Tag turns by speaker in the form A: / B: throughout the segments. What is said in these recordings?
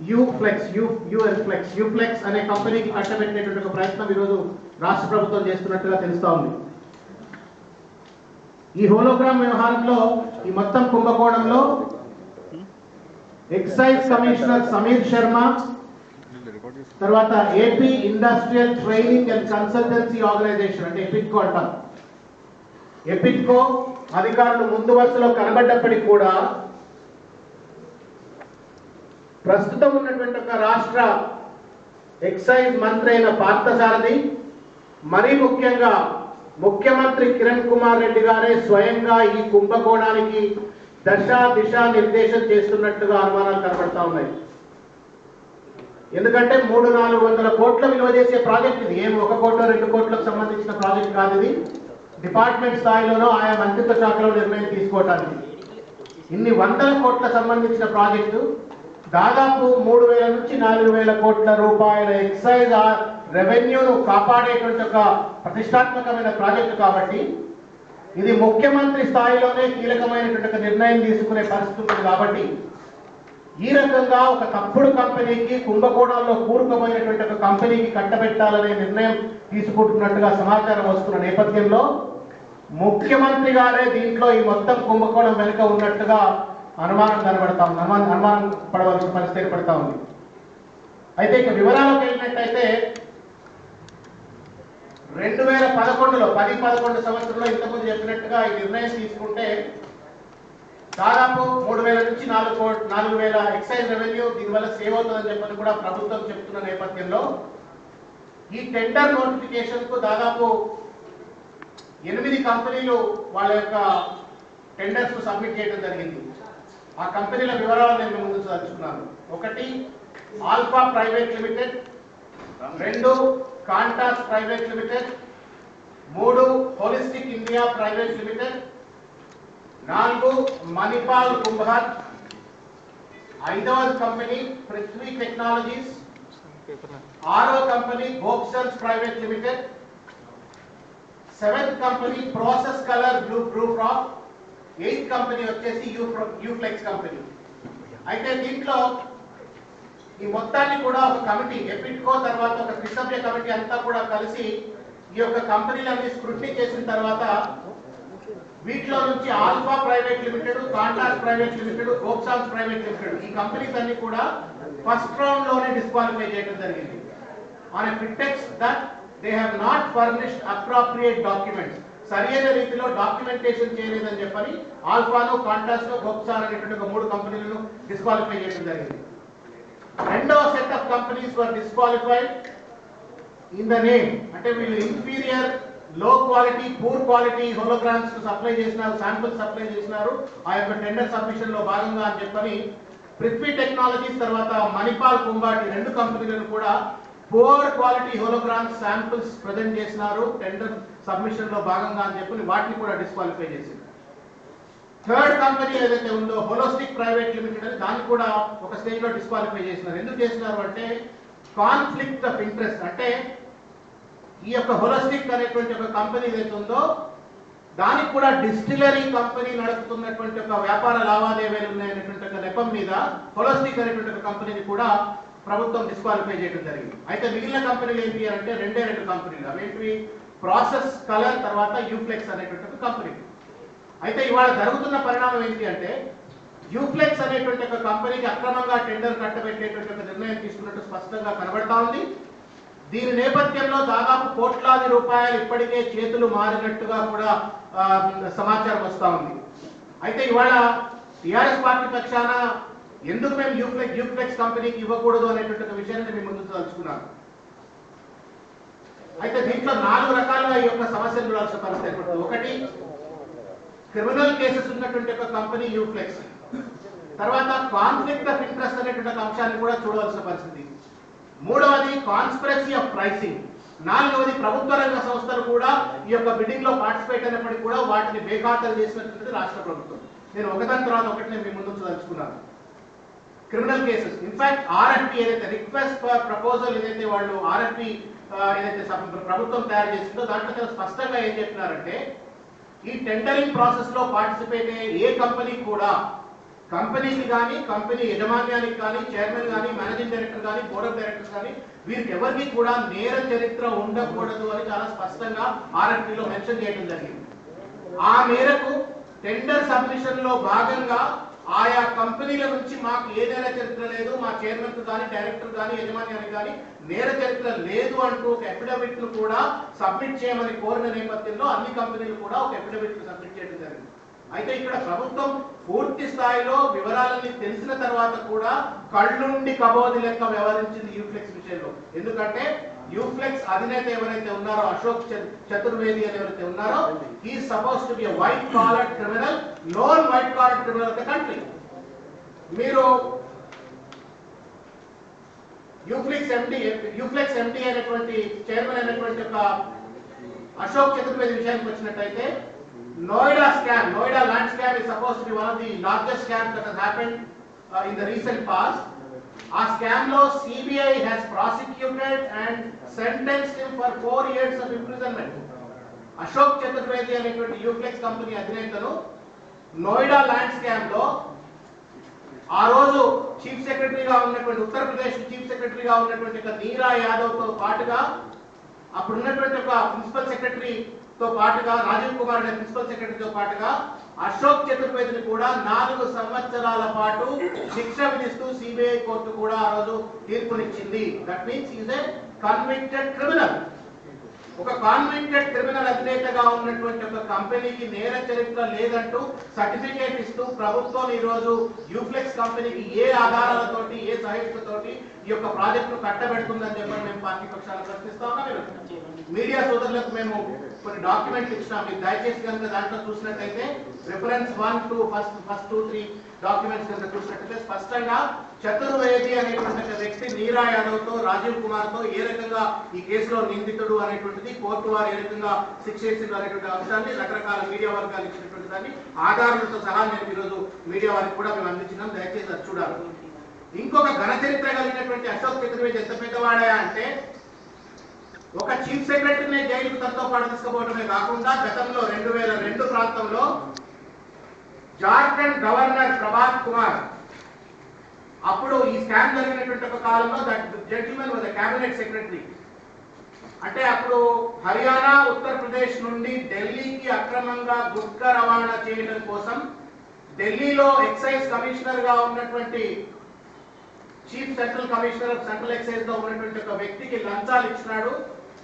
A: యూఫ్లెక్స్ అనే కంపెనీకి కట్టబెట్టినటువంటి ఒక ప్రయత్నం ఈరోజు రాష్ట్ర ప్రభుత్వం చేస్తున్నట్టుగా తెలుస్తా ఉంది. ఈ హోలోగ్రామ్ వ్యవహారంలో ఈ మొత్తం కుంభకోణంలో ఎక్సైజ్ కమిషనర్ సమీర్ శర్మ, తర్వాత AP industrial training and consultancy organisation అంటే ఎపిట్కో అంటాం. ఎపిట్కో అధికారులు ముందు వరుసలో కనబడ్డప్పటికీ కూడా ప్రస్తుతం ఉన్నటువంటి ఒక రాష్ట్ర ఎక్సైజ్ మంత్రి అయిన పార్థసారథి, మరీ ముఖ్యంగా ముఖ్యమంత్రి కిరణ్ కుమార్ రెడ్డి గారే స్వయంగా ఈ కుంభకోణానికి దిశా నిర్దేశం చేస్తున్నట్టుగా అనుమానాలు కనబడతా ఉన్నాయి. ఎందుకంటే 300-400 కోట్ల విలువ చేసే ప్రాజెక్ట్ ఇది. ఏం 1 కోట్ల 2 కోట్లకు సంబంధించిన ప్రాజెక్ట్ కాదు ఇది. డిపార్ట్మెంట్ స్థాయిలోనో ఆయా మంత్రిత్వ శాఖలో నిర్ణయం తీసుకోవటానికి ఇన్ని 100 కోట్ల సంబంధించిన ప్రాజెక్టు దాదాపు 3000 నుంచి 4000 కోట్ల రూపాయల ఎక్సైజ్ రెవెన్యూను కాపాడేటువంటి ఒక ప్రతిష్టాత్మకమైన ప్రాజెక్టు కాబట్టి ఇది ముఖ్యమంత్రి స్థాయిలోనే కీలకమైనటువంటి ఒక నిర్ణయం తీసుకునే పరిస్థితి ఉంది. కాబట్టి ఈ రకంగా ఒక తప్పుడు కంపెనీకి, కుంభకోణాల్లో కూరుకుపోయినటువంటి ఒక కంపెనీకి కట్టబెట్టాలనే నిర్ణయం తీసుకుంటున్నట్టుగా సమాచారం వస్తున్న నేపథ్యంలో ముఖ్యమంత్రి గారే దీంట్లో ఈ మొత్తం కుంభకోణం వెనుక ఉన్నట్టుగా అనుమానం కనబడతా ఉంది. అనుమానం పడవలసిన పరిస్థితి ఏర్పడతా ఉంది. అయితే ఇక వివరాలకు వెళ్ళినట్టయితే 2011లో 10-11 సంవత్సరంలో ఇంతకుముందు చెప్పినట్టుగా ఈ నిర్ణయం తీసుకుంటే దాదాపు 3000 నుంచి 4000 ఎక్సైజ్ రెవెన్యూ దీనివల్ల సేవ్ అవుతుందని చెప్పని కూడా ప్రభుత్వం చెప్తున్న నేపథ్యంలో ఈ టెండర్ నోటిఫికేషన్ కు దాదాపు 8 కంపెనీలు వాళ్ళ యొక్క టెండర్స్ కు సబ్మిట్ చేయడం జరిగింది. ఆ కంపెనీల వివరాలు నేను ముందు చర్చించుకున్నాను. 1 ఆల్ఫా ప్రైవేట్ లిమిటెడ్, 2 కాంటాస్ private limited, 3 holistic India private limited, 4 Manipal Kumbhar, 5వ కంపెనీ పృథ్వీ టెక్నాలజీస్, 6వ company Gopsons private limited, 7th company process colour group of, 8th company వచ్చేసి యూఫ్లెక్స్ కంపెనీ. అయితే దీంట్లో ఈ మొత్తాన్ని కూడా ఒక కమిటీ ఎపిట్కో తర్వాత ఒక త్రిసభ్య కమిటీ అంతా కూడా కలిసి ఈ యొక్క కంపెనీలన్నీ స్క్రూటినీ చేసిన తర్వాత వీటిలో నుంచి alpha private limited, Qantas private limited, గోప్సాన్స్ private limited ఈ కంపెనీస్ అన్ని కూడా ఫస్ట్ రౌండ్ లోనే డిస్క్వాలిఫై చేయడం జరిగింది. On a pretext that they have not furnished appropriate documents, సరైన రీతిలో డాక్యుమెంటేషన్ చేయలేదని చెప్పని ఆల్ఫాను, కాంటాస్, గోప్సాన్ అనేటువంటి 3 కంపెనీలను డిస్క్వాలిఫై చేయడం జరిగింది. రెండవ set of companies were disqualified in the name, అంటే వీళ్ళు ఇన్ఫీరియర్, లో quality, poor quality holograms supply చేసినారు, శాంపుల్స్ సప్లై చేసినారు ఆ యొక్క టెండర్ సబ్మిషన్ లో భాగంగా అని చెప్పని పృథ్వీ టెక్నాలజీస్ తర్వాత మణిపాల్ కుంభర్ 2 కంపెనీలను కూడా poor quality holograms samples present చేసినారు టెండర్ సబ్మిషన్ లో భాగంగా అని చెప్పని వాటిని కూడా డిస్క్వాలిఫై చేసింది. 3rd కంపెనీ ఏదైతే ఉందో హోలిస్టిక్ ప్రైవేట్ లిమిటెడ్ అని దాన్ని కూడా ఒక స్టేజ్ లో డిస్క్వాలిఫై చేసినారు. ఎందుకు చేసినారు అంటే కాన్ఫ్లిక్ట్ ఆఫ్ ఇంట్రెస్ట్, అంటే ఈ యొక్క హోలిస్టిక్ అనేటువంటి ఒక కంపెనీ ఏదైతే ఉందో దానికి కూడా డిస్టిలరీ కంపెనీ నడుపుతున్నటువంటి ఒక వ్యాపార లావాదేవీలు ఉన్నాయనేటువంటి ఒక నెపం మీద హోలిస్టిక్ అనేటువంటి ఒక కంపెనీని కూడా ప్రభుత్వం డిస్క్వాలిఫై చేయడం జరిగింది. అయితే మిగిలిన కంపెనీలు ఏంటి అంటే 2 కంపెనీలు, అవేంటివి ప్రాసెస్ కలర్ తర్వాత యూఫ్లెక్స్ అనేటువంటి ఒక కంపెనీ. అయితే ఇవాళ జరుగుతున్న పరిణామం ఏంటి అంటే యూఫ్లెక్స్ అనేటువంటి ఒక కంపెనీకి అక్రమంగా టెండర్ కట్టబెట్టేటువంటి ఒక నిర్ణయం తీసుకున్నట్టు స్పష్టంగా కనబడతా ఉంది. దీని నేపథ్యంలో దాదాపు కోట్లాది రూపాయలు ఇప్పటికే చేతులు మారినట్టుగా కూడా సమాచారం వస్తా ఉంది. అయితే ఇవాళ టిఆర్ఎస్ పార్టీ పక్షాన ఎందుకు మేము యూఫ్లెక్స్ కంపెనీకి ఇవ్వకూడదు అనేటువంటి ఒక విషయాన్ని మేము ముందు తలుచుకున్నాను. అయితే దీంట్లో 4 రకాలుగా ఈ యొక్క సమస్యలు చూడాల్సిన పరిస్థితి ఏర్పడుతుంది. 1 క్రిమినల్ కేసెస్ ఉన్నటువంటి ఒక కంపెనీ యూఫ్లెక్స్, తర్వాత కాన్ఫ్లిక్ట్ ఆఫ్ ఇంట్రెస్ట్ అనేటువంటి ఒక అంశాన్ని కూడా చూడవలసిన పరిస్థితి, 3వది కాన్స్పిరసీ ఆఫ్ ప్రైసింగ్, 4వది ప్రభుత్వ రంగ సంస్థలు కూడా ఈ యొక్క బిడ్డింగ్ లో పార్టిసిపేట్ అయినప్పటికీ కూడా వాటిని బేఖాతరు చేసినటువంటి రాష్ట్ర ప్రభుత్వం. నేను ఒకదాని తర్వాత ఒకటి నేను మీ ముందు తలుచుకున్నాను. క్రిమినల్ కేసెస్, ఇన్ఫాక్ట్ ఆర్ఎఫ్పి ఏదైతే రిక్వెస్ట్ ఫర్ ప్రపోజల్ ఏదైతే వాళ్ళు ఆర్ఎఫ్పి ఏదైతే ప్రభుత్వం తయారు చేసిందో దాంట్లో చాలా స్పష్టంగా ఏం చెప్పినారంటే ఈ టెండరింగ్ ప్రాసెస్ లో పార్టిసిపేట్ అయ్యే ఏ కంపెనీ కూడా కంపెనీకి కానీ కంపెనీ యజమాన్యానికి కానీ చైర్మన్ కానీ మేనేజింగ్ డైరెక్టర్ కానీ బోర్డ్ ఆఫ్ డైరెక్టర్స్ కానీ వీరికి ఎవరికి కూడా నేర చరిత్ర ఉండకూడదు అని చాలా స్పష్టంగా ఆర్ఎఫ్టీలో మెన్షన్ చేయడం జరిగింది. ఆ మేరకు టెండర్ సబ్మిషన్ లో భాగంగా ఆయా కంపెనీల నుంచి మాకు ఏ నేర చరిత్ర లేదు, మా చైర్మన్ కు కానీ డైరెక్టర్ కానీ యజమాన్యానికి కానీ నేర చరిత్ర లేదు అంటూ ఒక అఫిడవిట్ ను కూడా సబ్మిట్ చేయమని కోరిన నేపథ్యంలో అన్ని కంపెనీలు కూడా ఒక అఫిడవిట్ ను సబ్మిట్ చేయడం జరిగింది. అయితే ఇక్కడ ప్రభుత్వం పూర్తి స్థాయిలో వివరాలన్నీ తెలిసిన తర్వాత కూడా కళ్ళుండి కబోది లెక్క వ్యవహరించింది యూఫ్లెక్స్ విషయంలో. ఎందుకంటే యూఫ్లెక్స్ అధినేత ఎవరైతే ఉన్నారో అశోక్ చతుర్వేది అని ఎవరైతే ఉన్నారో he is suppose to be a white collar criminal, known white collar criminal of the country. మీరు యూఫ్లెక్స్ ఎండి అయినటువంటి చైర్మన్ అయినటువంటి ఒక అశోక్ చతుర్వేది విషయానికి వచ్చినట్టయితే Noida scam, Noida land scam is supposed to be one of the largest scams that has happened in the recent past. Our scam law CBI has prosecuted and sentenced him for 4 years of imprisonment. Ashok Chaturvedi అనేటువంటి Uflex company అధినేతను Noida land scam లో ఆ రోజు chief సెక్రటరీగా ఉన్నటువంటి Uttar Pradesh chief సెక్రటరీగా ఉన్నటువంటి నీరా యాదవ్ తో పాటుగా అప్పుడు ఉన్నటువంటి ఒక ప్రిన్సిపల్ సెక్రటరీ తో పాటుగా రాజీవ్ కుమార్ అనే ప్రిన్సిపల్ సెక్రటరీతో పాటుగా అశోక్ చతుర్వేదిని కూడా 4 సంవత్సరాల పాటు శిక్ష విధిస్తూ సిబిఐ కోర్టు కూడా ఆ రోజు తీర్పునిచ్చింది. That means is a convicted criminal. ఒక కాన్విక్టెడ్ క్రిమినల్ అధినేతగా ఉన్నటువంటి ఒక కంపెనీకి నేర చరిత్ర లేదంటూ సర్టిఫికేట్ ఇస్తూ ప్రభుత్వం ఈ రోజు యూఫ్లెక్స్ కంపెనీకి ఏ ఆధారాలతోటి ఏ సహిష్ణుతోటి ఈ యొక్క ప్రాజెక్టు కట్టబెడుతుందని చెప్పి మేము పార్టీ పక్షాలు ప్రశ్నిస్తా ఉన్నాం. మీడియా సోదరులకు మేము కొన్ని డాక్యుమెంట్లు ఇచ్చినాం. మీరు దయచేసి కనుక దాంట్లో చూసినట్లయితే రిఫరెన్స్ 1 to ఫస్ట్ 2-3 డాక్యుమెంట్స్ కనుక చూసినట్లయితే స్పష్టంగా చతుర్వేది అనేటువంటి వ్యక్తి నీరా యాదవ్ తో రాజీవ్ కుమార్ తో ఏ రకంగా ఈ కేసులో నిందితుడు అనేటువంటిది కోర్టు వారు ఏ రకంగా శిక్ష ఇచ్చింది అనేటువంటి అంశాన్ని రకరకాల మీడియా వర్గాలు ఇచ్చినటువంటి దాన్ని ఆధారాలతో సహా నేను ఈరోజు మీడియా వారికి కూడా మేము అందించినాం. దయచేసి అది చూడాలి. ఇంకొక ఘన చరిత్ర కలిగినటువంటి అశోక్ చతుర్వేది ఎంత పెద్దవాడా అంటే ఒక చీఫ్ సెక్రటరీని జైలుకు తనతో పాటు తీసుకుపోవడమే కాకుండా గతంలో 2002 ప్రాంతంలో జార్ఖండ్ గవర్నర్ ప్రభాత్ కుమార్ అప్పుడు ఈ స్కామ్ జరిగినటువంటి ఒక కాలంలో that gentlemen was the cabinet secretary. అంటే అప్పుడు హర్యానా ఉత్తరప్రదేశ్ నుండి ఢిల్లీకి అక్రమంగా గుట్కా రవాణా చేయడం కోసం ఢిల్లీలో ఎక్సైజ్ కమిషనర్ గా ఉన్నటువంటి chief central commissioner of central excise గా ఉన్నటువంటి ఒక వ్యక్తికి లంచాలు ఇచ్చినాడు.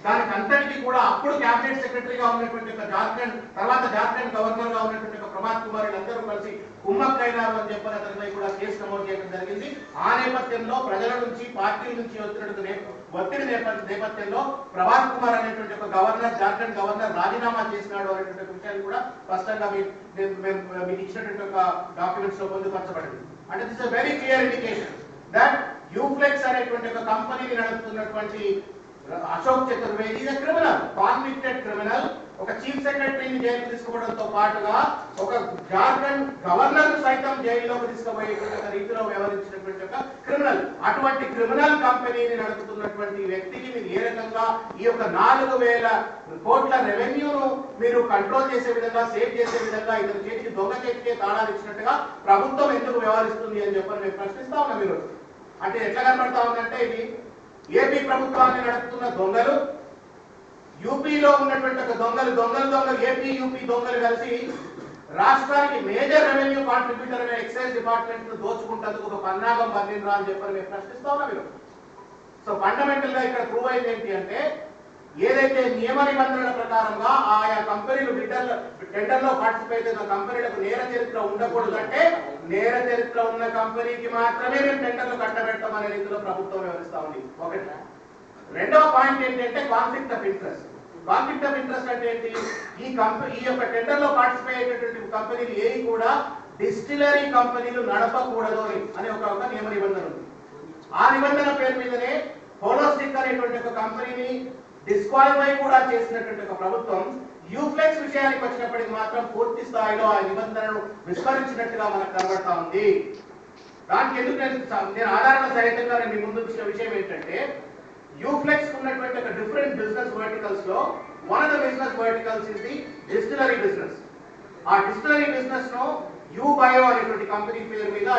A: దానికి అంతటికీ కూడా అప్పుడు క్యాబినెట్ సెక్రటరీగా ఉన్నటువంటి ఒక జార్ఖండ్ తర్వాత జార్ఖండ్ గవర్నర్ గా ఉన్నటువంటి ఒక ప్రభాత్ కుమార్ వీళ్ళందరూ కలిసి కుమ్మక్కైనారు అని చెప్పని అతనిపై కూడా కేసు నమోదు చేయడం జరిగింది. ఆ నేపథ్యంలో ప్రజల నుంచి పార్టీల నుంచి వచ్చినటువంటి ఒత్తిడి నేపథ్యంలో ప్రభాత్ కుమార్ అనేటువంటి ఒక గవర్నర్ జార్ఖండ్ గవర్నర్ రాజీనామా చేసినాడు అనేటువంటి విషయాన్ని కూడా స్పష్టంగా మీకు ఇచ్చినటువంటి ఒక డాక్యుమెంట్స్ లో పొందుపరచబడింది. అంటే this is very clear indication that Uflex అనేటువంటి ఒక కంపెనీని నడుపుతున్నటువంటి Ashok Chaturvedi is a criminal, convicted criminal. ఒక చీఫ్ సెక్రటరీని జైలుకు తీసుకోవడంతో పాటుగా ఒక జార్ఖండ్ గవర్నర్ సైతం జైల్లోకి తీసుకుపోయేటువంటి రీతిలో వ్యవహరించినటువంటి ఒక క్రిమినల్. అటువంటి క్రిమినల్ కంపెనీని నడుపుతున్నటువంటి వ్యక్తికి మీరు ఏ రకంగా ఈ యొక్క 4,000 కోట్ల రెవెన్యూను మీరు కంట్రోల్ చేసే విధంగా సేవ్ చేసే విధంగా ఇతని చేతికి దొంగ చేతికే తాళాలు ఇచ్చినట్టుగా ప్రభుత్వం ఎందుకు వ్యవహరిస్తుంది అని చెప్పని మేము ప్రశ్నిస్తా ఉన్నాం. మీరు అంటే ఎట్లా కనబడతా ఉందంటే ఇది ఏపీ ప్రభుత్వాన్ని నడుపుతున్న దొంగలు, యూపీలో ఉన్నటువంటి ఒక దొంగలు ఏపీ యూపీ దొంగలు కలిసి రాష్ట్రానికి మేజర్ రెవెన్యూ కాంట్రిబ్యూటర్ అనే ఎక్సైజ్ డిపార్ట్మెంట్ ను దోచుకుంటందుకు ఒక పన్నాగం బందిండ్రా అని చెప్పని మేము ప్రశ్నిస్తా ఉన్నాం. మీరు సో ఫండమెంటల్ గా ఇక్కడ ప్రూవ్ అయింది ఏంటి అంటే ఏదైతే నియమ నిబంధనల ప్రకారంగా ఆయా కంపెనీలు టెండర్ లో పార్టిసిపేట్ అయిన కంపెనీలకు నేర చరిత్ర ఉండకూడదు అంటే నేర చరిత్ర ఉన్న కంపెనీకి మాత్రమే మేము టెండర్లు కట్టబెడతాం అనే రీతిలో ప్రభుత్వం వ్యవహరిస్తా ఉంది. ఒకటి. రెండవ పాయింట్ ఏంటంటే conflict of interest. Conflict of interest అంటే ఏంటి? ఈ యొక్క టెండర్ లో పార్టిసిపేట్ అయ్యేటటువంటి కంపెనీలు ఏవి కూడా డిస్టిలరీ కంపెనీలు నడపకూడదు అనే ఒక నియమ నిబంధన ఉంది. ఆ నిబంధన పేరు మీదనే హోలోస్టిక్ అనేటువంటి ఒక కంపెనీని డిస్క్వాలిఫై కూడా చేసినటువంటి ఒక ప్రభుత్వం యూఫ్లెక్స్ విషయానికి వచ్చినప్పటికి మాత్రం పూర్తి స్థాయిలో ఆ నిబంధనను విస్మరించినట్టుగా మనకు కనబడతా ఉంది. దానికి ఎందుకు నేను ఆధారణ సహితంగా మీ ముందు వచ్చిన విషయం ఏంటంటే యూఫ్లెక్స్ ఉన్నటువంటి ఒక డిఫరెంట్ బిజినెస్ వర్టికల్స్ లో one of the business verticals is the distillery business. ఆ డిస్టిలరీ బిజినెస్ ను యూబయో అనేటువంటి కంపెనీ పేరు మీద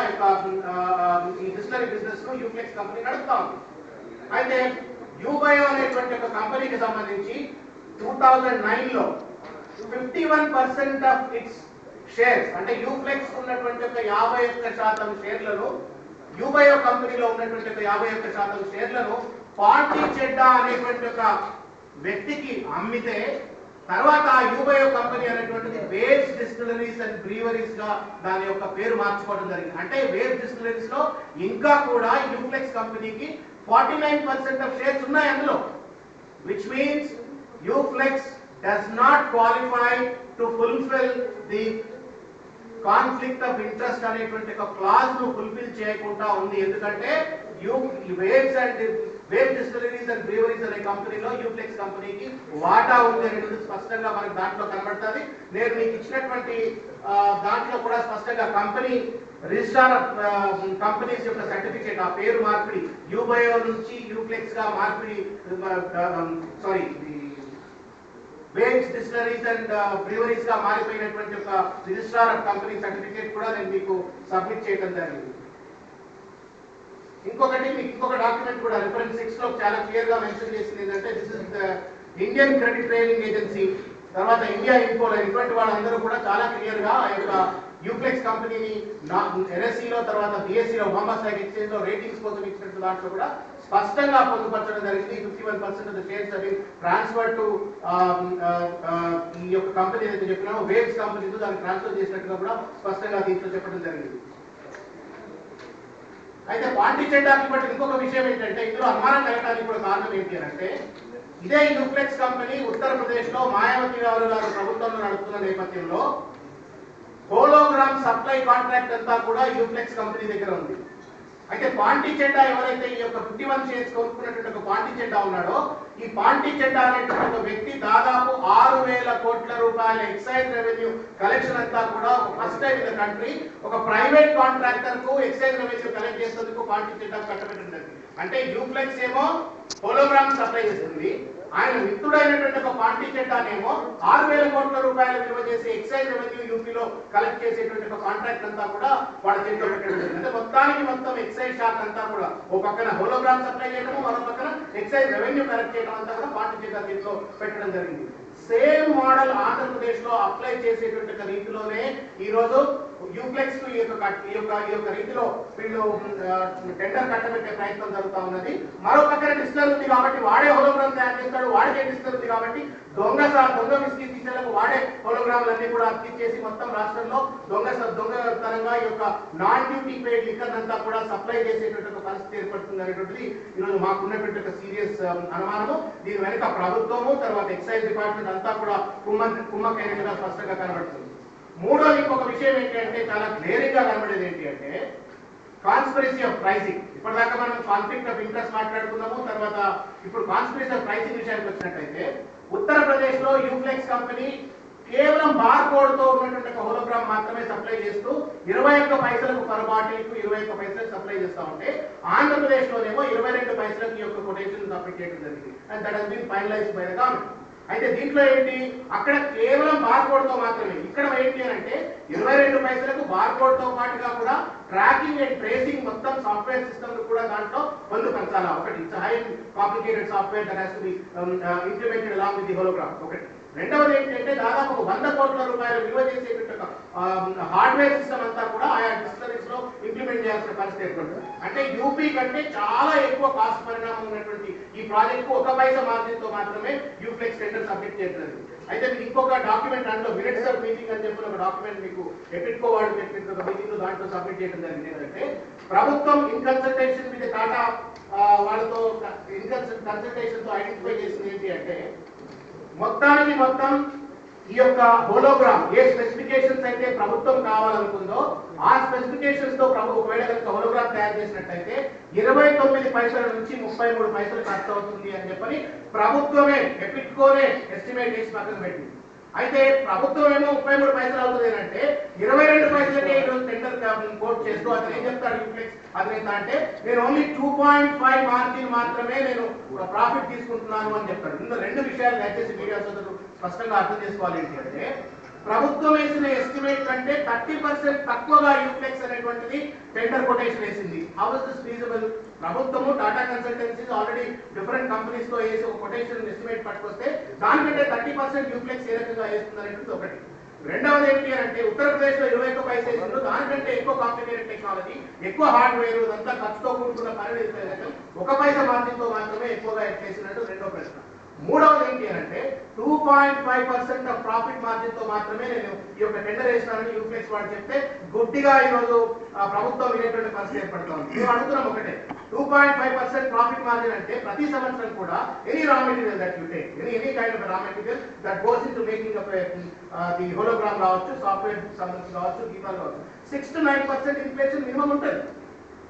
A: ఈ డిస్టిలరీ బిజినెస్ ను యూఫ్లెక్స్ కంపెనీ నడుపుతా ఉంది. అయితే యూబయో అనేటువంటి ఒక కంపెనీకి సంబంధించి 2009 లో 51% ఆఫ్ ఇట్స్ షేర్స్, అంటే యూఫ్లెక్స్ ఉన్నటువంటి ఒక 51% షేర్లను, యూబయో కంపెనీలో ఉన్నటువంటి ఒక 51% షేర్లను పార్టీ చెడ్డా అనేటువంటి ఒక వ్యక్తికి అమ్మితే తర్వాత ఆ యూబయో కంపెనీ అనేటువంటిది వేవ్స్ డిస్టిలరీస్ అండ్ బ్రీవరీస్ గా దాని యొక్క పేరు మార్చుకోవడం జరిగింది. అంటే వేవ్స్ డిస్టిలరీస్ లో ఇంకా కూడా యూఫ్లెక్స్ కంపెనీకి 49% ఆఫ్ షేర్స్ ఉన్నాయి అందులో, which means Uflex does not qualify to fulfill the conflict of interest అనేటువంటి ఒక క్లాజ్ ను ఫుల్ఫిల్ చేయకుండా ఉంది. ఎందుకంటే వేవ్ డిస్టిలరీస్ అండ్ బ్రీవరీస్ అనే కంపెనీలో యూఫ్లెక్స్ కంపెనీకి వాటా ఉంది అనేది స్పష్టంగా మనకు దాంట్లో కనబడుతుంది. నేను మీకు ఇచ్చినటువంటి దాంట్లో కూడా స్పష్టంగా కంపెనీ రిజిస్ట్రార్ ఆఫ్ కంపెనీస్ యొక్క సర్టిఫికేట్, ఆ పేరు మార్పిడి యూబయో నుంచి యూఫ్లెక్స్ గా మార్పిడి, sorry waves distilleries and breweries గా మారిపోయినటువంటి ఒక రిజిస్ట్రార్ ఆఫ్ కంపెనీ సర్టిఫికేట్ కూడా నేను మీకు సబ్మిట్ చేయడం జరిగింది. ఇంకొకటి మీకు ఇంకొక డాక్యుమెంట్ కూడా రిఫరెన్స్ 6 లో చాలా క్లియర్ గా మెన్షన్ చేసింది ఏంటంటే this is the Indian credit rating agency, తర్వాత ఇండియా ఇన్ఫోలైన్, ఇటువంటి వాళ్ళందరూ కూడా చాలా క్లియర్ గా ఆ యొక్క యూఫ్లెక్స్ కంపెనీని ఎన్ఎస్సి లో తర్వాత బిఎస్సి లో బాంబే స్టాక్ ఎక్స్చేంజ్ లో రేటింగ్స్ కోసం ఇచ్చినట్టు దాంట్లో కూడా స్పష్టంగా పొందుపరచడం జరిగింది. 51% ఆఫ్ ద షేర్స్ అవి ట్రాన్స్ఫర్ టు ఈ యొక్క కంపెనీ ఏదైతే చెప్పినామో వేవ్స్ కంపెనీతో దాన్ని ట్రాన్స్ఫర్ చేసినట్టుగా కూడా స్పష్టంగా దీంట్లో చెప్పడం జరిగింది. అయితే పార్టీ చెడ్డాకి బట్టి ఇంకొక విషయం ఏంటంటే ఇందులో అనుమానం కలగడానికి కూడా కారణం ఏంటి అంటే ఇదే యూఫ్లెక్స్ కంపెనీ ఉత్తరప్రదేశ్ లో మాయావతి గారు ప్రభుత్వంలో నడుపుతున్న నేపథ్యంలో హోలోగ్రామ్ సప్లై కాంట్రాక్ట్ అంతా కూడా యూఫ్లెక్స్ కంపెనీ దగ్గర ఉంది. అయితే పాంటీ చెడ్డా ఎవరైతే ఈ యొక్క 51 షేర్స్ కొనుక్కున్నటువంటి ఒక పాంటీ చెడ్డా ఉన్నాడో, ఈ పాంటీ చెడ్డా అనేటువంటి ఒక వ్యక్తి దాదాపు 6,000 కోట్ల రూపాయల ఎక్సైజ్ రెవెన్యూ కలెక్షన్ అంతా కూడా first time in the country ఒక ప్రైవేట్ కాంట్రాక్టర్ కు ఎక్సైజ్ రెవెన్యూ కలెక్ట్ చేసేందుకు పాంటీ చెడ్డా కట్టబెట్టింది. అంటే యూఫ్లెక్స్ ఏమో హోలోగ్రామ్ సప్లై చేస్తుంది, ఆయన మిత్రుడైనటువంటి ఒక పార్టీ చెడ్డానేమో 6,000 కోట్ల రూపాయల విలువ చేసే ఎక్సైజ్ రెవెన్యూ యూపీలో కలెక్ట్ చేసేటువంటి ఒక కాంట్రాక్ట్ అంతా కూడా వాళ్ళ చేతిలో పెట్టడం. అంటే మొత్తానికి మొత్తం ఎక్సైజ్ శాఖ అంతా కూడా ఓ పక్కన హోలోగ్రామ్ సప్లై చేయడం, మరో పక్కన ఎక్సైజ్ రెవెన్యూ కలెక్ట్ చేయడం అంతా కూడా పార్టీ చెడ్డా చేతిలో పెట్టడం జరిగింది. సేమ్ మోడల్ ఆంధ్రప్రదేశ్ లో అప్లై చేసేటువంటి రీతిలోనే ఈ రోజు యూఫ్లెక్స్ ఈ యొక్క రీతిలో వీళ్ళు టెండర్ కట్టబెట్టే ప్రయత్నం జరుగుతూ ఉన్నది. మరో పక్కన డిస్టిలర్ ఉంది కాబట్టి వాడే హోలోగ్రామ్ తయారు చేస్తాడు, వాడికే డిస్టిలర్ ఉంది కాబట్టి దొంగ విస్కీ సీసాలకు వాడే హోలోగ్రాములన్నీ కూడా అతికించేసి మొత్తం రాష్ట్రంలో దొంగతనంగా ఈ యొక్క నాన్ డ్యూటీ పెయిడ్ లిక్కర్ అంతా కూడా సప్లై చేసేటువంటి ఒక పరిస్థితి ఏర్పడుతుంది అనేటువంటిది ఈరోజు మాకున్నటువంటి ఒక సీరియస్ అనుమానము. దీని వెనుక ప్రభుత్వము తర్వాత ఎక్సైజ్ డిపార్ట్మెంట్ అంతా కూడా కుమ్మకైనట్టుగా స్పష్టంగా కనబడుతుంది. మూడోది ఇంకొక విషయం ఏంటి అంటే చాలా క్లియరింగ్ గా కనబడేది ఏంటి అంటే కాన్స్పిరసీ ఆఫ్ ప్రైసింగ్. ఇప్పటిదాకా మనం కాన్ఫ్లిక్ట్ ఆఫ్ ఇంట్రెస్ట్ మాట్లాడుకున్నాము, తర్వాత ఇప్పుడు కాన్స్పిరసీ ఆఫ్ ప్రైసింగ్ విషయానికి వచ్చినట్లయితే ఉత్తరప్రదేశ్ లో యూఫ్లెక్స్ కంపెనీ కేవలం బార్ కోడ్ తో ఉన్నటువంటి ఒక హోలోగ్రామ్ మాత్రమే సప్లై చేస్తూ 21 పైసలకు పర్ బాటిల్ కు 21 పైసలకు సప్లై చేస్తా ఉంటే ఆంధ్రప్రదేశ్ లోనేమో 22 పైసలకు ఈ యొక్క కొటేషన్ సబ్మిట్ చేయడం జరిగింది. And that has been finalised by the government. అయితే దీంట్లో ఏంటి, అక్కడ కేవలం బార్కోడ్ తో మాత్రమే, ఇక్కడ ఏంటి అంటే 22 పైసలకు బార్కోడ్ తో పాటుగా కూడా ట్రాకింగ్ అండ్ ట్రేసింగ్ మొత్తం సాఫ్ట్వేర్ సిస్టమ్ కూడా దాంట్లో పొందుపరచాలా. ఒకటి high complicated software that has to be implemented along with the hologram. ఒకటి. రెండవది ఏంటంటే దాదాపు 100 కోట్ల రూపాయల విలువ చేసేటువంటి హార్డ్వేర్ సిస్టమ్ అంతా కూడా ఆయా డిస్టిలరీస్ లో ఇంప్లిమెంట్ చేయాల్సిన పరిస్థితి ఏర్పడుతుంది. అంటే యూపీ కంటే చాలా ఎక్కువ కాస్ట్ పరిణామం ఉన్నటువంటి ఈ ప్రాజెక్ట్ కు 1 పైసా మార్జిన్ తో మాత్రమే యూఫ్లెక్స్ టెండర్ సబ్మిట్ చేస్తుంది. అయితే మీకు ఇంకొక డాక్యుమెంట్ దాంట్లో మినిట్స్ ఆఫ్ మీటింగ్ అని చెప్పిన ఒక డాక్యుమెంట్ మీకు ఎపిట్కో వాళ్ళు చెప్పిన ఒక మీటింగ్ లో దాంట్లో సబ్మిట్ చేయడం జరిగింది. ఏంటంటే ప్రభుత్వం ఇన్ కన్సల్టేషన్ విత్ టాటా వాళ్ళతో కన్సల్టేషన్ తో ఐడెంటిఫై చేసింది ఏంటి అంటే మొత్తానికి మొత్తం ఈ యొక్క హోలోగ్రామ్ ఏ స్పెసిఫికేషన్స్ అయితే ప్రభుత్వం కావాలనుకుందో ఆ స్పెసిఫికేషన్స్ తో ఒకవేళ కనుక హోలోగ్రామ్ తయారు చేసినట్లయితే 29 పైసల నుంచి 33 పైసలు ఖర్చు అవుతుంది అని చెప్పని ప్రభుత్వమే ఎపిట్కోనే ఎస్టిమేట్ చేసి పక్కన పెట్టింది. అయితే ప్రభుత్వం ఏమో 33 పైసలు అవుతుంది అంటే 22 పైసలకే ఈరోజు టెండర్ కోట్ చేస్తూ అతను ఏం చెప్తాడు యూఫ్లెక్స్ అధినేత అంటే నేను ఓన్లీ 2.5 మార్జిన్ మాత్రమే నేను ప్రాఫిట్ తీసుకుంటున్నాను అని చెప్తాడు. ఇందులో రెండు విషయాలు దయచేసి మీడియా సోదరులు స్పష్టంగా అర్థం చేసుకోవాలి. ఏంటి అంటే ప్రభుత్వం వేసిన ఎస్టిమేట్ కంటే 30% తక్కువగా యూఫ్లెక్స్ అనేటువంటిది టెండర్ కొటేషన్ వేసింది. How is this feasible? ప్రభుత్వము Tata consultancies already different companies తో వేసి ఒక కొటేషన్ ఎస్టిమేట్ పట్టుకొస్తే దానికంటే 30% యూఫ్లెక్స్ ఏ రకంగా వేస్తుంది అనేటువంటిది ఒకటి. రెండవది ఏంటి అంటే ఉత్తరప్రదేశ్ లో 21 పైసలు వేసిండ్రు, దానికంటే ఎక్కువ కాంప్లికేటెడ్ టెక్నాలజీ, ఎక్కువ హార్డ్వేర్, ఇదంతా ఖర్చుతో కూడుకున్న పని 1 పైసా మార్జిన్ తో మాత్రమే ఎక్కువగా ఎట్లేసినట్టు రెండో ప్రశ్న. మూడవది ఏంటి అంటే 2.5% ఆఫ్ ప్రాఫిట్ మార్జిన్ తో మాత్రమే నేను ఈ యొక్క టెండర్ వేసినానని యూఫ్లెక్స్ వాడు చెప్తే గుడ్డిగా ఈ రోజు ప్రభుత్వం వినేటువంటి పరిస్థితి ఏర్పడుతుంది. మేము అడుగుతున్నాం ఒకటే, 2.5% ప్రాఫిట్ మార్జిన్ అంటే ప్రతి సంవత్సరం కూడా any raw material that you take, any kind of raw material that goes in to making up the hologram కావచ్చు, సాఫ్ట్వేర్ సంబంధించి కావచ్చు, దీపాలు కావచ్చు, 6 to 9% ఇన్ఫ్లేషన్ మినిమం ఉంటుంది.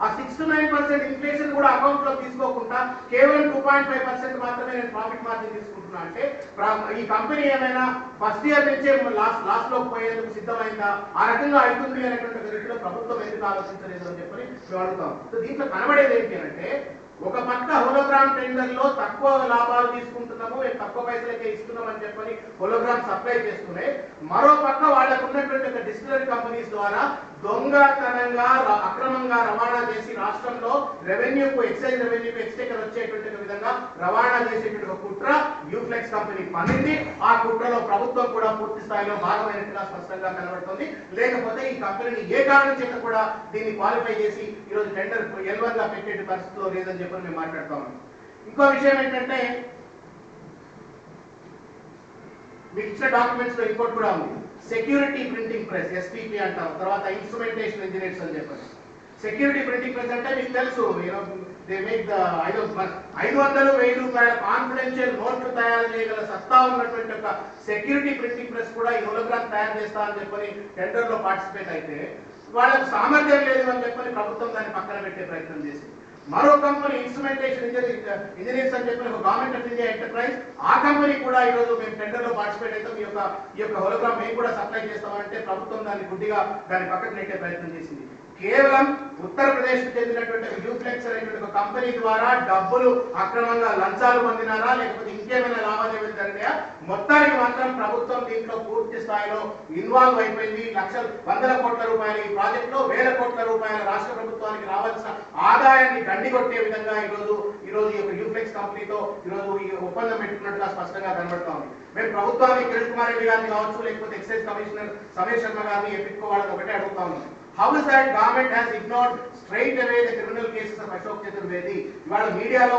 A: ఆ 6 to 9% ఇన్ఫ్లేషన్ కూడా అకౌంట్ లో తీసుకోకుండా కేవలం 2.5% మాత్రమే నేను ప్రాఫిట్ మార్జిన్ తీసుకుంటున్నా అంటే ఈ కంపెనీ ఏమైనా ఫస్ట్ ఇయర్ నుంచే లాస్ట్ లో పోయేందుకు సిద్ధమైందా? ఆ రకంగా అవుతుంది అనేటువంటి రీతిలో ప్రభుత్వం ఎందుకు ఆలోచించలేదు అని చెప్పని మేము అడుగుతాం. సో దీంట్లో కనబడేది ఏంటి అంటే ఒక పక్క హోలోగ్రామ్ టెండర్ లో తక్కువ లాభాలు తీసుకుంటున్నాము, తక్కువ పైసలకే ఇస్తున్నాం అని చెప్పని హోలోగ్రామ్ సప్లై చేస్తూనే మరో పక్క వాళ్ళకు ఉన్నటువంటి డిస్టిలరీ కంపెనీస్ ద్వారా దొంగతనంగా అక్రమంగా రవాణా చేసి రాష్ట్రంలో రెవెన్యూకు ఎక్సైజ్ రెవెన్యూకు ఎక్స్టెకర్ వచ్చేటువంటి విధంగా రవాణా చేసేటువంటి కుట్ర యూఫ్లెక్స్ కంపెనీ పన్నింది. ఆ కుట్రలో ప్రభుత్వం కూడా పూర్తి స్థాయిలో భాగమైనట్టుగా స్పష్టంగా కనబడుతుంది. లేకపోతే ఈ కంపెనీని ఏ కారణం చేత కూడా దీన్ని క్వాలిఫై చేసి ఈరోజు టెండర్ L1 గా పెట్టే పరిస్థితిలో లేదని చెప్పని మేము మాట్లాడుతాం. ఇంకో విషయం ఏంటంటే మీకు ఇచ్చిన డాక్యుమెంట్స్ లో ఇంకోటి కూడా ఉంది, సెక్యూరిటీ ప్రింటింగ్ ప్రెస్ SPP అంటాం, తర్వాత ఇన్స్ట్రుమెంటేషన్ ఇంజనీర్స్ అని చెప్పారు. సెక్యూరిటీ ప్రింటింగ్ ప్రెస్ అంటే మీకు తెలుసు, దే మేక్ ద 500,000 రూపాయల కాన్ఫిడెన్షియల్ నోట్లు తయారు చేయగల సత్తా ఉన్నటువంటి ఒక సెక్యూరిటీ ప్రింటింగ్ ప్రెస్ కూడా ఈ హోలోగ్రామ్ తయారు చేస్తా అని చెప్పని టెండర్ లో పార్టిసిపేట్ అయితే వాళ్ళకు సామర్థ్యం లేదు అని చెప్పని ప్రభుత్వం దాన్ని పక్కన పెట్టే ప్రయత్నం చేసింది. మరో కంపెనీ ఇన్స్ట్రుమెంటేషన్ ఇంజనీర్స్ అని చెప్పిన ఒక గవర్నమెంట్ ఆఫ్ ఇండియా ఎంటర్ప్రైజ్, ఆ కంపెనీ కూడా ఈ రోజు మేము టెండర్ లో పార్టిసిపేట్ అయితే ఈ యొక్క హోలోగ్రామ్ మేము కూడా సప్లై చేస్తామంటే ప్రభుత్వం దాన్ని గుడ్డిగా దాన్ని పక్కన పెట్టే ప్రయత్నం చేసింది. కేవలం ఉత్తరప్రదేశ్ కు చెందినటువంటి యూఫ్లెక్స్ అనేటువంటి ఒక కంపెనీ ద్వారా డబ్బులు అక్రమంగా లంచాలు పొందినారా లేకపోతే ఇంకేమైనా లావాదేవీలు జరిగాయా, మొత్తానికి మాత్రం ప్రభుత్వం దీంట్లో పూర్తి స్థాయిలో ఇన్వాల్వ్ అయిపోయింది. వందల కోట్ల రూపాయల ఈ ప్రాజెక్ట్ లో 1,000 కోట్ల రూపాయల రాష్ట్ర ప్రభుత్వానికి రావాల్సిన ఆదాయాన్ని గండికొట్టే విధంగా ఈ రోజు ఈ యొక్క యూఫ్లెక్స్ కంపెనీతో ఈ రోజు ఈ ఒప్పందం పెట్టుకున్నట్టుగా స్పష్టంగా కనబడతా ఉంది. మేము ప్రభుత్వాన్ని కిరణ్ కుమార్ రెడ్డి గారిని కావచ్చు, లేకపోతే ఎక్సైజ్ కమిషనర్ సమీర్ శర్మ గారిని ఎప్పించుకోవాలని ఒకటే అడుగుతా ఉన్నాం. How is that government has ignored straight away the criminal cases of Ashok Chaturvedi? ఇవాళ మీడియాలో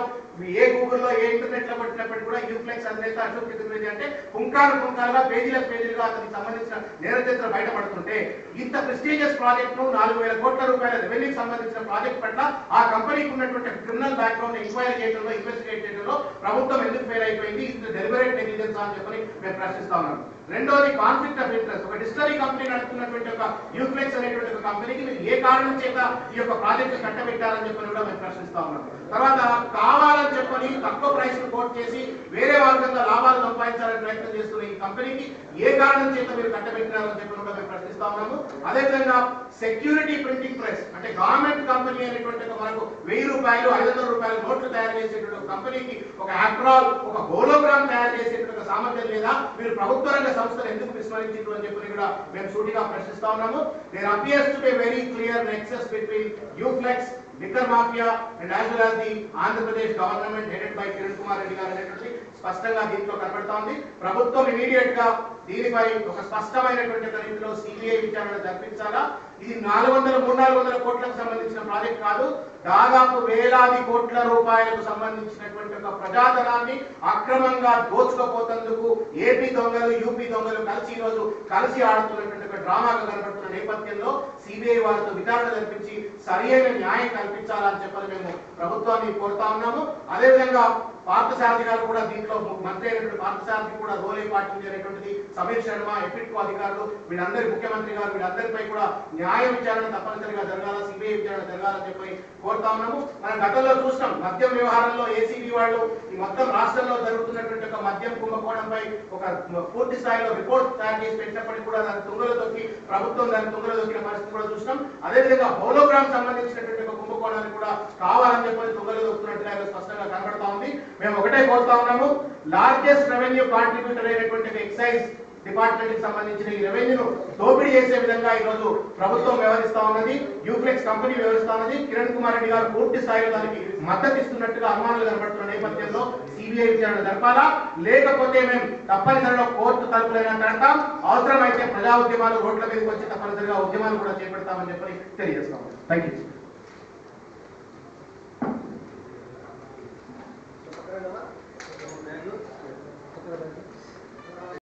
A: ఏ గూగుల్లో ఏ ఇంటర్నెట్ లో పట్టినప్పటికీ కూడా యూఫ్లెక్స్ అధినేత అశోక్ చతుర్వేది అంటే పుంకాలుగా పేజీలుగా అతనికి సంబంధించిన నేరచరిత్ర బయటపడుతుంటే ఇంత ప్రెస్టీజియస్ ప్రాజెక్ట్ ను 4,000 కోట్ల రూపాయల రెవెన్యూకి సంబంధించిన ప్రాజెక్ట్ పట్ల ఆ కంపెనీకి ఉన్నటువంటి క్రిమినల్ బ్యాక్గ్రౌండ్ ఎంక్వైరీ చేయడంలో ఇన్వెస్టిగేట్ చేయడంలో ప్రభుత్వం ఎందుకు ఫెయిల్ అయిపోయింది? ఇది డెలిబరేట్ నెగ్లిజెన్స్ అని చెప్పని మేము ప్రశ్నిస్తా ఉన్నాం. రెండోది కాన్ఫ్లిక్ట్ ఆఫ్ ఇంట్రెస్ట్. ఒక డిస్టిలరీ కంపెనీ నడుపుతున్నటువంటి ఒక యూఫ్లెక్స్ అనేటువంటి ఒక కంపెనీకి మీరు ఏ కారణం చేత ఈ యొక్క ప్రాజెక్టు కట్టబెట్టారని చెప్పని కూడా మేము ప్రశ్నిస్తా ఉన్నాం. తర్వాత కావాలని చెప్పని తక్కువ ప్రైస్ ను కోట్ చేసి వేరే మార్గంగా లాభాలు సంపాదించాలని ప్రయత్నం చేస్తున్న ఈ కంపెనీకి ఏ కారణం చేత మీరు కట్టబెట్టినారని చెప్పని కూడా మేము ప్రశ్నిస్తా ఉన్నాము. అదేవిధంగా సెక్యూరిటీ ప్రింటింగ్ ప్రెస్ అంటే గవర్నమెంట్ కంపెనీ అనేటువంటి మనకు 1,000 రూపాయలు 500 రూపాయల నోట్లు తయారు చేసేటువంటి కంపెనీకి ఒక ఆఫ్టర్ ఒక హోలోగ్రామ్ తయారు చేసేటువంటి సామర్థ్యం లేదా? మీరు ప్రభుత్వ రంగ సంస్థలు ఎందుకు విస్మరించారు అని చెప్పని కూడా మేము సూటిగా ప్రశ్నిస్తా ఉన్నాము. There appears to be a very clear nexus between UFLEX, liquor mafia and as well as the Andhra Pradesh government headed by Kiran Kumar Reddy గారు అనేటువంటి స్పష్టంగా దీంట్లో కనబడతా ఉంది. ప్రభుత్వం ఇమీడియట్ గా దీనిపై ఒక స్పష్టమైనటువంటి రీతిలో సిబిఐ విచారణ జరిపించాలా. ఇది 400-300 కోట్లకు సంబంధించిన ప్రాజెక్ట్ కాదు, దాదాపు వేలాది కోట్ల రూపాయలకు సంబంధించినటువంటి ఒక ప్రజాధనాన్ని అక్రమంగా దోచుకోపోతందుకు ఏపీ దొంగలు యూపీ దొంగలు కలిసి ఆడుతున్నటువంటి ఒక డ్రామాగా కనబడుతున్న నేపథ్యంలో సిబిఐ వారితో విచారణ జరిపించి సరియైన న్యాయం కల్పించాలని చెప్పని మేము ప్రభుత్వాన్ని కోరుతా ఉన్నాము. అదేవిధంగా పార్థసారథి గారు కూడా దీంట్లో మంత్రి అయినటువంటి పార్థసారథి కూడా రోల్ పాటించి అనేటువంటిది సమీర్ శర్మ ఎఫిట్కో అధికారులు వీళ్ళందరి ముఖ్యమంత్రి గారు వీళ్ళందరిపై కూడా న్యాయ విచారణ తప్పనిసరిగా జరగాల, సిబిఐ విచారణ జరగాలని చెప్పి కోరుతా ఉన్నాము. మనం గతంలో చూసినాం మద్యం వ్యవహారంలో ఏసీబీ వాళ్ళు ఈ మొత్తం రాష్ట్రంలో జరుగుతున్నటువంటి ఒక మద్యం కుంభకోణంపై ఒక పూర్తి స్థాయిలో రిపోర్ట్ తయారు చేసి పెట్టినప్పటికీ కూడా దాని తుంగలో దొక్కి ప్రభుత్వం దాని తుంగలో దొక్కిన పరిస్థితి కూడా చూసినాం. అదేవిధంగా హోలోగ్రామ్ సంబంధించినటువంటి ఒక కుంభకోణాన్ని కూడా కావాలని చెప్పి తుంగలో దొక్కుతున్నట్టుగా స్పష్టంగా కనబడతా ఉంది. మేము ఒకటే కోరుతా ఉన్నాము, లార్జెస్ట్ రెవెన్యూ కాంట్రిబ్యూటర్ అయినటువంటి ఎక్సైజ్ డిపార్ట్మెంట్ కి సంబంధించిన ఈ రెవెన్యూను దోపిడీ చేసే విధంగా ఈ రోజు ప్రభుత్వం వ్యవహరిస్తా ఉన్నది, యూఫ్లెక్స్ కంపెనీ వ్యవహరిస్తా ఉన్నది. కిరణ్ కుమార్ రెడ్డి గారు పూర్తి స్థాయిలో దానికి మద్దతు ఇస్తున్నట్టుగా అనుమానాలు కనబడుతున్న నేపథ్యంలో సిబిఐ విచారణ జరపాలా, లేకపోతే మేము తప్పనిసరిగా కోర్టు తలుపులైనా తడతాం, అవసరమైతే ప్రజా ఉద్యమాలు రోడ్ల మీదకి వచ్చి తప్పనిసరిగా ఉద్యమాలు కూడా చేపడతామని చెప్పి తెలియజేస్తాం. Thank you.